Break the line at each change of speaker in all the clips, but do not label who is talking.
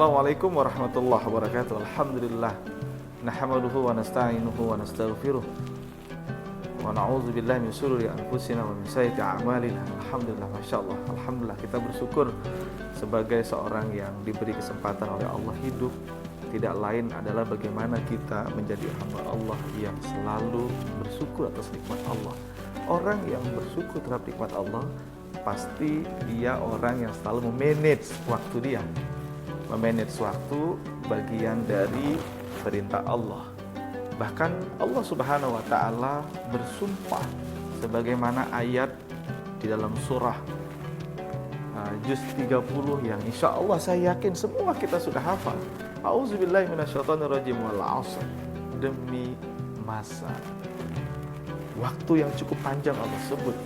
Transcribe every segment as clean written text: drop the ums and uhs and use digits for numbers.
Assalamualaikum warahmatullahi wabarakatuh. Alhamdulillah. Nahmaduhu wa nasta'inuhu wa nastaghfiruh. Wa na'udzu billahi min syururi anfusina wa min sayyiati a'malina. Alhamdulillah, masyaallah. Alhamdulillah, kita bersyukur sebagai seorang yang diberi kesempatan oleh Allah hidup. Tidak lain adalah bagaimana kita menjadi hamba Allah yang selalu bersyukur atas nikmat Allah. Orang yang bersyukur terhadap nikmat Allah, pasti dia orang yang selalu memanage waktu dia. Memanage waktu bagian dari perintah Allah. Bahkan Allah Subhanahu wa taala bersumpah sebagaimana ayat di dalam surah juz 30 yang insya Allah saya yakin semua kita sudah hafal. A'udzubillahi minasyaitonirrajim wal 'ashr. Demi masa waktu yang cukup panjang Allah sebut.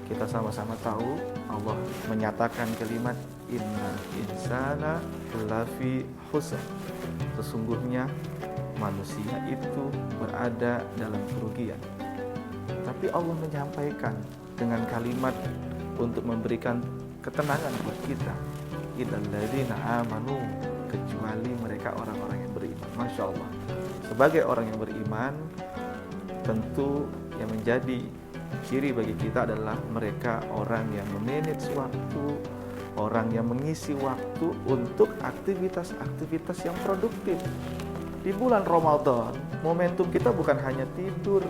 Kita sama-sama tahu Allah menyatakan kalimat innal insana lafi khusr. Sesungguhnya manusia itu berada dalam kerugian. Tapi Allah menyampaikan dengan kalimat untuk memberikan ketenangan buat kita. Illal ladzina amanu, kecuali mereka orang-orang yang beriman. Masya Allah. Sebagai orang yang beriman, tentu yang menjadi ciri bagi kita adalah mereka orang yang memanage waktu, orang yang mengisi waktu untuk aktivitas-aktivitas yang produktif. Di bulan Ramadan, momentum kita bukan hanya tidur,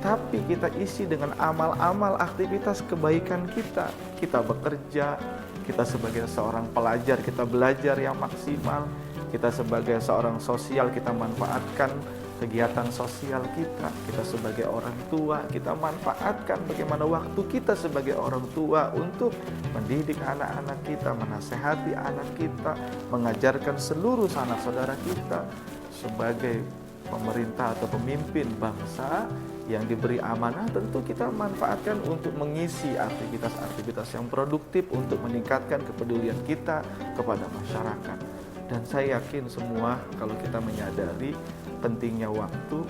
tapi kita isi dengan amal-amal aktivitas kebaikan kita. Kita bekerja, kita sebagai seorang pelajar, kita belajar yang maksimal. Kita sebagai seorang sosial, kita manfaatkan kegiatan sosial kita. Kita sebagai orang tua, kita manfaatkan bagaimana waktu kita sebagai orang tua untuk mendidik anak-anak kita, menasehati anak kita, mengajarkan seluruh sanak saudara kita. Sebagai pemerintah atau pemimpin bangsa yang diberi amanah, tentu kita manfaatkan untuk mengisi aktivitas-aktivitas yang produktif untuk meningkatkan kepedulian kita kepada masyarakat. Dan saya yakin semua kalau kita menyadari pentingnya waktu,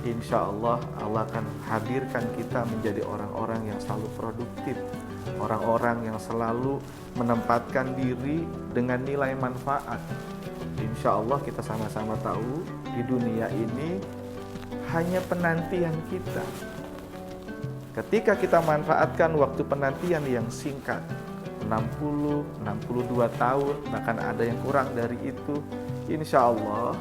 insya Allah Allah akan hadirkan kita menjadi orang-orang yang selalu produktif, orang-orang yang selalu menempatkan diri dengan nilai manfaat. Insya Allah kita sama-sama tahu di dunia ini hanya penantian kita. Ketika kita manfaatkan waktu penantian yang singkat, 60, 62 tahun, bahkan ada yang kurang dari itu, insya Allah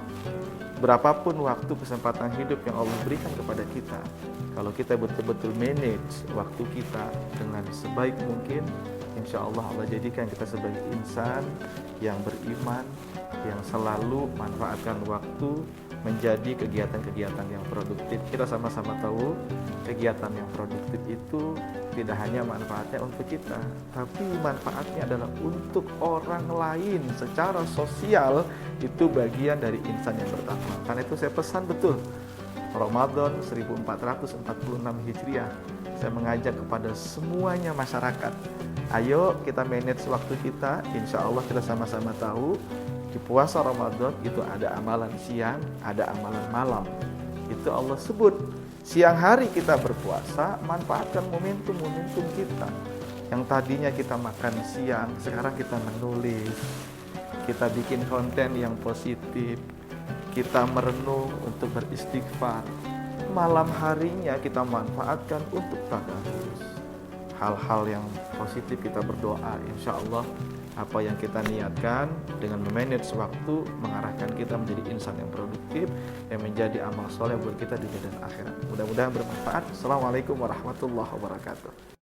berapapun waktu kesempatan hidup yang Allah berikan kepada kita, kalau kita betul-betul manage waktu kita dengan sebaik mungkin, insya Allah Allah jadikan kita sebagai insan yang beriman, yang selalu manfaatkan waktu menjadi kegiatan-kegiatan yang produktif. Kita sama-sama tahu kegiatan yang produktif itu tidak hanya manfaatnya untuk kita, tapi manfaatnya adalah untuk orang lain secara sosial. Itu bagian dari insan yang bertakwa. Karena itu saya pesan betul, Ramadan 1446 Hijriah, saya mengajak kepada semuanya masyarakat, ayo kita manage waktu kita. Insya Allah kita sama-sama tahu di puasa Ramadan itu ada amalan siang, ada amalan malam. Itu Allah sebut. Siang hari kita berpuasa, manfaatkan momentum-momentum kita. Yang tadinya kita makan siang, sekarang kita menulis, kita bikin konten yang positif, kita merenung untuk beristighfar. Malam harinya kita manfaatkan untuk tadarus. Hal-hal yang positif kita berdoa, insya Allah apa yang kita niatkan dengan memanage waktu mengarahkan kita menjadi insan yang produktif, yang menjadi amal soleh buat kita di dunia dan akhirat. Mudah-mudahan bermanfaat. Assalamualaikum warahmatullahi wabarakatuh.